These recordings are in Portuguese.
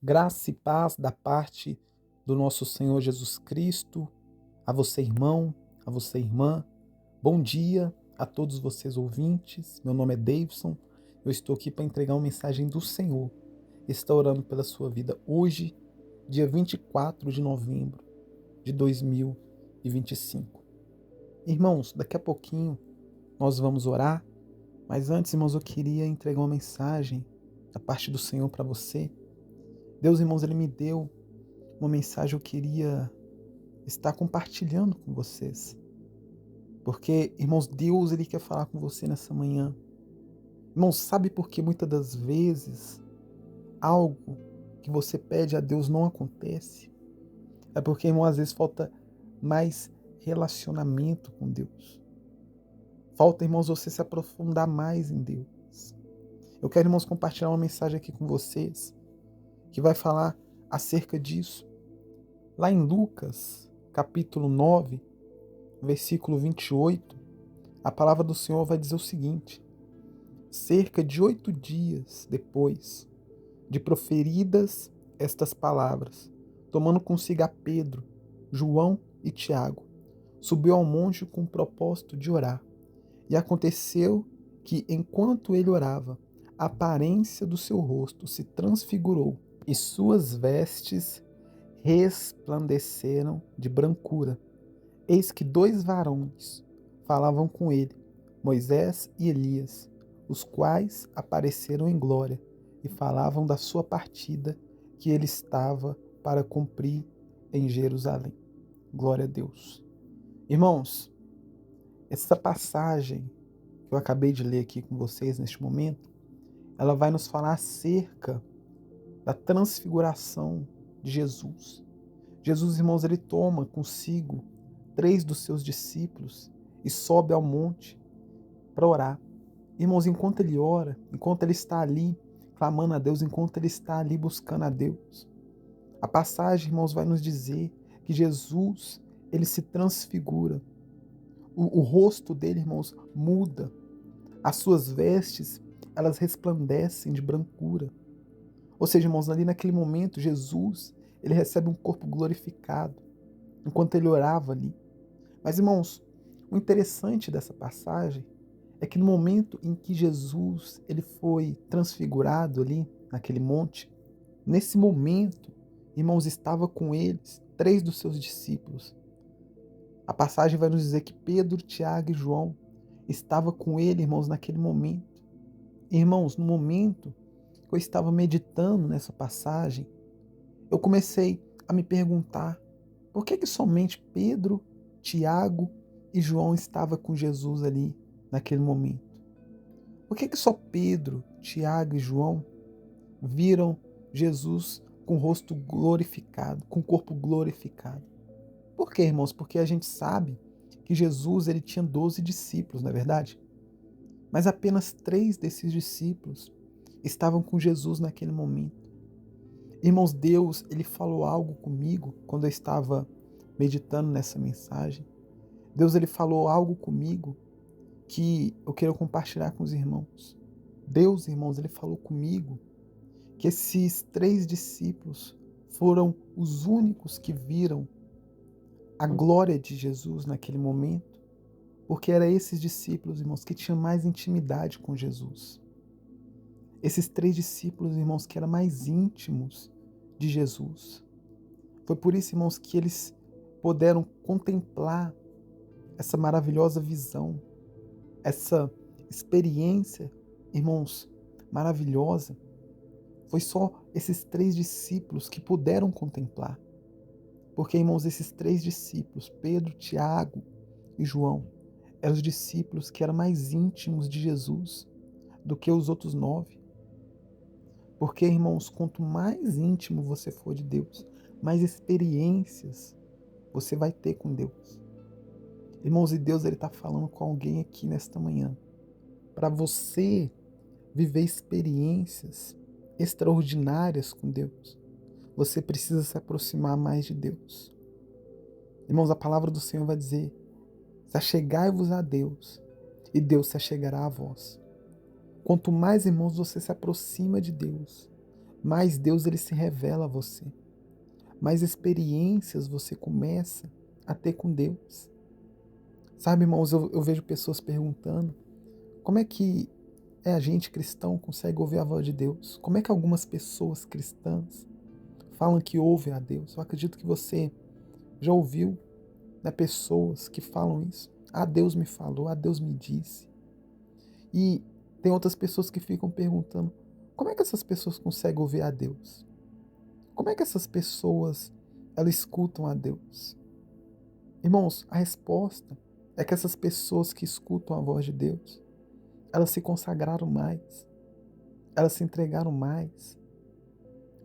Graça e paz da parte do nosso Senhor Jesus Cristo, a você, irmão, a você, irmã. Bom dia a todos vocês ouvintes. Meu nome é Davidson. Eu estou aqui para entregar uma mensagem do Senhor. Estou orando pela sua vida hoje, dia 24 de novembro de 2025. Irmãos, daqui a pouquinho nós vamos orar, mas antes, irmãos, eu queria entregar uma mensagem da parte do Senhor para você. Deus, irmãos, Ele me deu uma mensagem que eu queria estar compartilhando com vocês. Porque, irmãos, Deus, Ele quer falar com você nessa manhã. Irmãos, sabe por que muitas das vezes algo que você pede a Deus não acontece? É porque, irmão, às vezes falta mais relacionamento com Deus. Falta, irmãos, você se aprofundar mais em Deus. Eu quero, irmãos, compartilhar uma mensagem aqui com vocês que vai falar acerca disso. Lá em Lucas, capítulo 9, versículo 28, a palavra do Senhor vai dizer o seguinte: cerca de 8 dias depois de proferidas estas palavras, tomando consigo a Pedro, João e Tiago, subiu ao monte com o propósito de orar. E aconteceu que, enquanto ele orava, a aparência do seu rosto se transfigurou e suas vestes resplandeceram de brancura. Eis que 2 varões falavam com ele, Moisés e Elias, os quais apareceram em glória e falavam da sua partida que ele estava para cumprir em Jerusalém. Glória a Deus. Irmãos, essa passagem que eu acabei de ler aqui com vocês neste momento, ela vai nos falar acerca da transfiguração de Jesus. Jesus, irmãos, ele toma consigo 3 dos seus discípulos e sobe ao monte para orar. Irmãos, enquanto ele ora, enquanto ele está ali clamando a Deus, enquanto ele está ali buscando a Deus, a passagem, irmãos, vai nos dizer que Jesus, ele se transfigura. O rosto dele, irmãos, muda. As suas vestes, elas resplandecem de brancura. Ou seja, irmãos, ali naquele momento, Jesus, ele recebe um corpo glorificado, enquanto ele orava ali. Mas, irmãos, o interessante dessa passagem é que no momento em que Jesus ele foi transfigurado ali naquele monte, nesse momento, irmãos, estava com eles 3 dos seus discípulos. A passagem vai nos dizer que Pedro, Tiago e João estavam com ele, irmãos, naquele momento. Irmãos, no momento que eu estava meditando nessa passagem, eu comecei a me perguntar por que somente Pedro, Tiago e João estavam com Jesus ali naquele momento. Por que só Pedro, Tiago e João viram Jesus com o rosto glorificado, com o corpo glorificado? Por quê, irmãos? Porque a gente sabe que Jesus ele tinha 12 discípulos, não é verdade? Mas apenas 3 desses discípulos estavam com Jesus naquele momento. Irmãos, Deus ele falou algo comigo quando eu estava meditando nessa mensagem. Deus ele falou algo comigo que eu quero compartilhar com os irmãos. Deus, irmãos, ele falou comigo que esses 3 discípulos foram os únicos que viram a glória de Jesus naquele momento, porque eram esses discípulos, irmãos, que tinham mais intimidade com Jesus. Esses 3 discípulos, irmãos, que eram mais íntimos de Jesus. Foi por isso, irmãos, que eles puderam contemplar essa maravilhosa visão, essa experiência, irmãos, maravilhosa. Foi só esses 3 discípulos que puderam contemplar. Porque, irmãos, esses 3 discípulos, Pedro, Tiago e João, eram os discípulos que eram mais íntimos de Jesus do que os outros 9. Porque, irmãos, quanto mais íntimo você for de Deus, mais experiências você vai ter com Deus. Irmãos, e Deus ele está falando com alguém aqui nesta manhã. Para você viver experiências extraordinárias com Deus, você precisa se aproximar mais de Deus. Irmãos, a palavra do Senhor vai dizer: se achegai-vos a Deus, e Deus se achegará a vós. Quanto mais, irmãos, você se aproxima de Deus, mais Deus ele se revela a você. Mais experiências você começa a ter com Deus. Sabe, irmãos, eu vejo pessoas perguntando como é que a gente cristão consegue ouvir a voz de Deus? Como é que algumas pessoas cristãs falam que ouvem a Deus? Eu acredito que você já ouviu, né, pessoas que falam isso. Ah, Deus me falou, ah, Deus me disse. E tem outras pessoas que ficam perguntando como é que essas pessoas conseguem ouvir a Deus? Como é que essas pessoas elas escutam a Deus? Irmãos, a resposta é que essas pessoas que escutam a voz de Deus, elas se consagraram mais, elas se entregaram mais,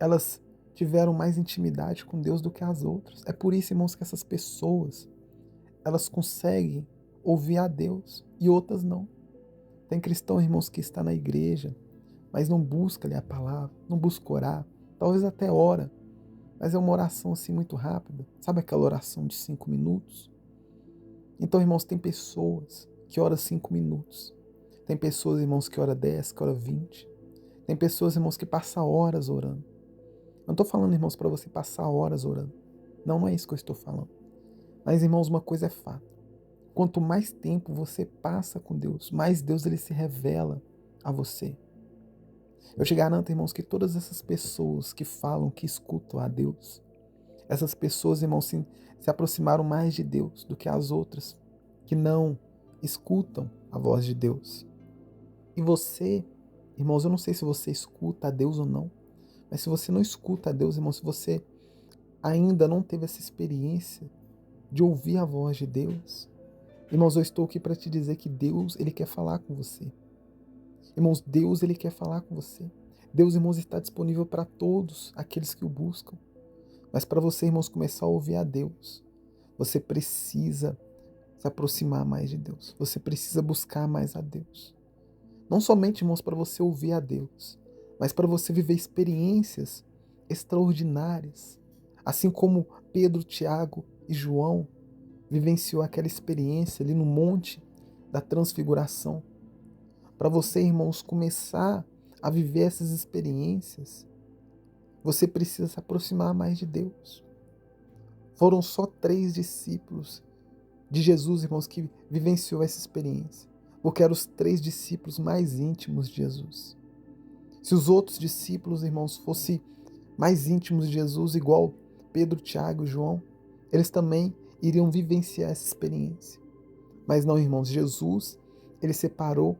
elas tiveram mais intimidade com Deus do que as outras. É por isso, irmãos, que essas pessoas, elas conseguem ouvir a Deus e outras não. Tem cristão, irmãos, que está na igreja, mas não busca ler a palavra, não busca orar, talvez até ora, mas é uma oração assim muito rápida. Sabe aquela oração de 5 minutos? Então, irmãos, tem pessoas que oram 5 minutos. Tem pessoas, irmãos, que oram 10, que oram 20. Tem pessoas, irmãos, que passam horas orando. Eu não estou falando, irmãos, para você passar horas orando. Não, não é isso que eu estou falando. Mas, irmãos, uma coisa é fato. Quanto mais tempo você passa com Deus, mais Deus ele se revela a você. Eu te garanto, irmãos, que todas essas pessoas que falam que escutam a Deus, essas pessoas, irmãos, se aproximaram mais de Deus do que as outras que não escutam a voz de Deus. E você, irmãos, eu não sei se você escuta a Deus ou não, mas se você não escuta a Deus, irmão, se você ainda não teve essa experiência de ouvir a voz de Deus, irmãos, eu estou aqui para te dizer que Deus, ele quer falar com você. Irmãos, Deus, ele quer falar com você. Deus, irmãos, está disponível para todos aqueles que o buscam. Mas para você, irmãos, começar a ouvir a Deus, você precisa se aproximar mais de Deus. Você precisa buscar mais a Deus. Não somente, irmãos, para você ouvir a Deus, mas para você viver experiências extraordinárias. Assim como Pedro, Tiago e João vivenciou aquela experiência ali no Monte da Transfiguração. Para você, irmãos, começar a viver essas experiências, você precisa se aproximar mais de Deus. Foram só 3 discípulos de Jesus, irmãos, que vivenciou essa experiência, porque eram os 3 discípulos mais íntimos de Jesus. Se os outros discípulos, irmãos, fossem mais íntimos de Jesus, igual Pedro, Tiago e João, eles também iriam vivenciar essa experiência. Mas não, irmãos, Jesus, ele separou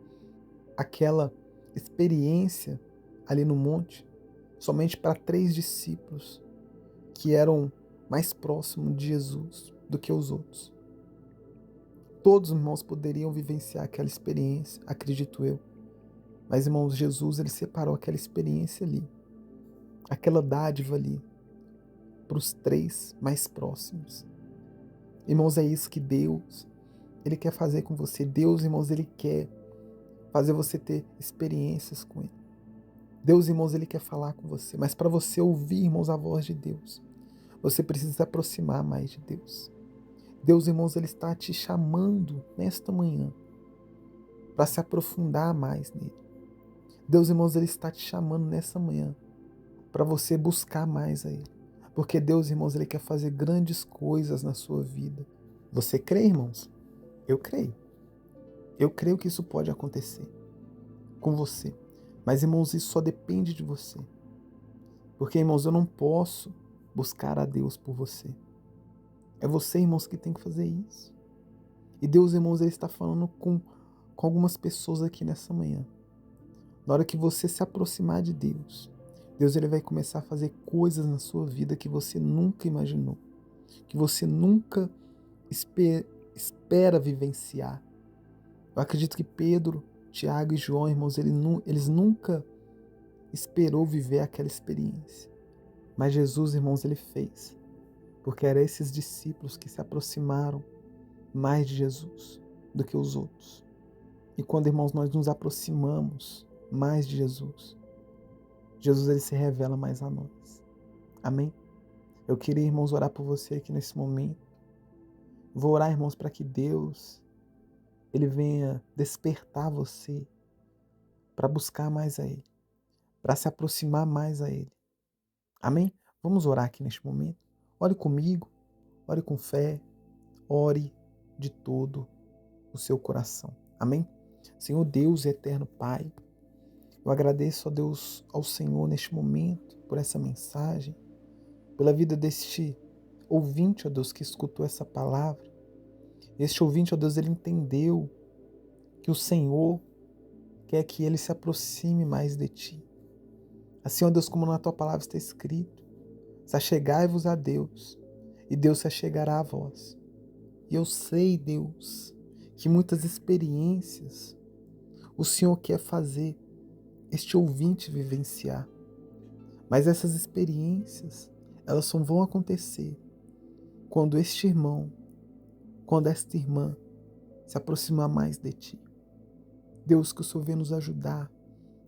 aquela experiência ali no monte somente para 3 discípulos que eram mais próximos de Jesus do que os outros. Todos os irmãos poderiam vivenciar aquela experiência, acredito eu. Mas, irmãos, Jesus, ele separou aquela experiência ali, aquela dádiva ali, para os 3 mais próximos. Irmãos, é isso que Deus, ele quer fazer com você. Deus, irmãos, ele quer fazer você ter experiências com ele. Deus, irmãos, ele quer falar com você. Mas para você ouvir, irmãos, a voz de Deus, você precisa se aproximar mais de Deus. Deus, irmãos, ele está te chamando nesta manhã para se aprofundar mais nele. Deus, irmãos, ele está te chamando nessa manhã para você buscar mais a ele. Porque Deus, irmãos, ele quer fazer grandes coisas na sua vida. Você crê, irmãos? Eu creio. Eu creio que isso pode acontecer com você. Mas, irmãos, isso só depende de você. Porque, irmãos, eu não posso buscar a Deus por você. É você, irmãos, que tem que fazer isso. E Deus, irmãos, ele está falando com algumas pessoas aqui nessa manhã. Na hora que você se aproximar de Deus, Deus ele vai começar a fazer coisas na sua vida que você nunca imaginou, que você nunca espera vivenciar. Eu acredito que Pedro, Tiago e João, irmãos, eles nunca esperou viver aquela experiência. Mas Jesus, irmãos, ele fez. Porque eram esses discípulos que se aproximaram mais de Jesus do que os outros. E quando, irmãos, nós nos aproximamos mais de Jesus, Jesus ele se revela mais a nós. Amém? Eu queria, irmãos, orar por você aqui nesse momento. Vou orar, irmãos, para que Deus ele venha despertar você para buscar mais a Ele. para se aproximar mais a Ele. Amém? Vamos orar aqui neste momento. Ore comigo, ore com fé, ore de todo o seu coração. Amém? Senhor Deus e eterno Pai, eu agradeço, ó Deus, ao Senhor neste momento por essa mensagem, pela vida deste ouvinte, ó Deus, que escutou essa palavra. Este ouvinte, ó Deus, ele entendeu que o Senhor quer que ele se aproxime mais de Ti. Assim, ó Deus, como na Tua palavra está escrito, se achegai-vos a Deus, e Deus se achegará a vós. E eu sei, Deus, que muitas experiências o Senhor quer fazer este ouvinte vivenciar. Mas essas experiências, elas só vão acontecer quando este irmão, quando esta irmã se aproximar mais de Ti. Deus, que o Senhor venha nos ajudar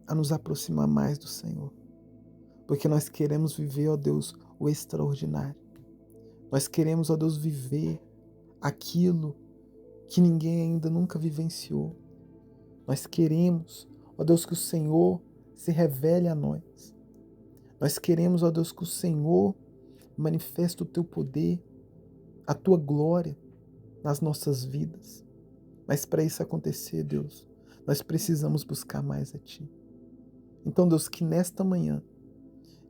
a nos aproximar mais do Senhor. Porque nós queremos viver, ó Deus, o extraordinário. Nós queremos, ó Deus, viver aquilo que ninguém ainda nunca vivenciou. Nós queremos, ó Deus, que o Senhor se revele a nós. Nós queremos, ó Deus, que o Senhor manifeste o Teu poder, a Tua glória nas nossas vidas. Mas para isso acontecer, Deus, nós precisamos buscar mais a Ti. Então, Deus, que nesta manhã,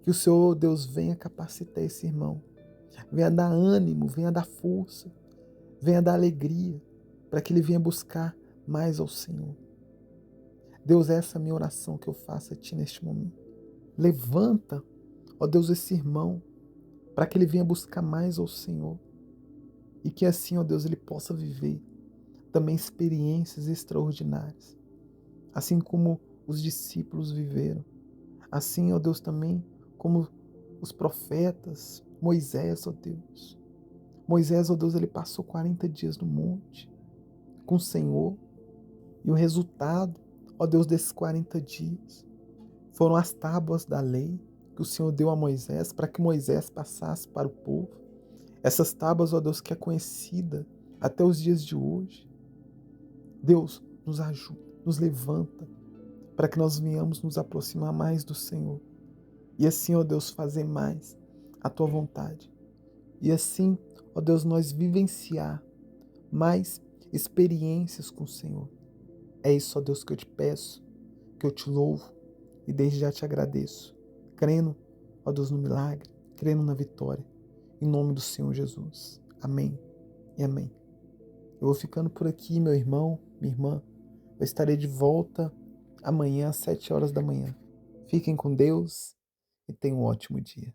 que o Senhor, Deus, venha capacitar esse irmão, venha dar ânimo, venha dar força, venha dar alegria, para que ele venha buscar mais ao Senhor. Deus, essa é a minha oração que eu faço a Ti neste momento. Levanta, ó Deus, esse irmão, para que ele venha buscar mais ao Senhor. E que assim, ó Deus, ele possa viver também experiências extraordinárias. Assim como os discípulos viveram. Assim, ó Deus, também como os profetas, Moisés, ó Deus. Moisés, ó Deus, ele passou 40 dias no monte com o Senhor. E o resultado, ó Deus, desses 40 dias foram as tábuas da lei que o Senhor deu a Moisés para que Moisés passasse para o povo. Essas tábuas, ó Deus, que é conhecida até os dias de hoje. Deus, nos ajuda, nos levanta para que nós venhamos nos aproximar mais do Senhor. E assim, ó Deus, fazer mais a Tua vontade. E assim, ó Deus, nós vivenciar mais experiências com o Senhor. É isso, ó Deus, que eu te peço, que eu te louvo e desde já te agradeço. Crendo, ó Deus, no milagre, crendo na vitória. Em nome do Senhor Jesus. Amém e amém. Eu vou ficando por aqui, meu irmão, minha irmã. Eu estarei de volta amanhã às 7 horas da manhã. Fiquem com Deus e tenham um ótimo dia.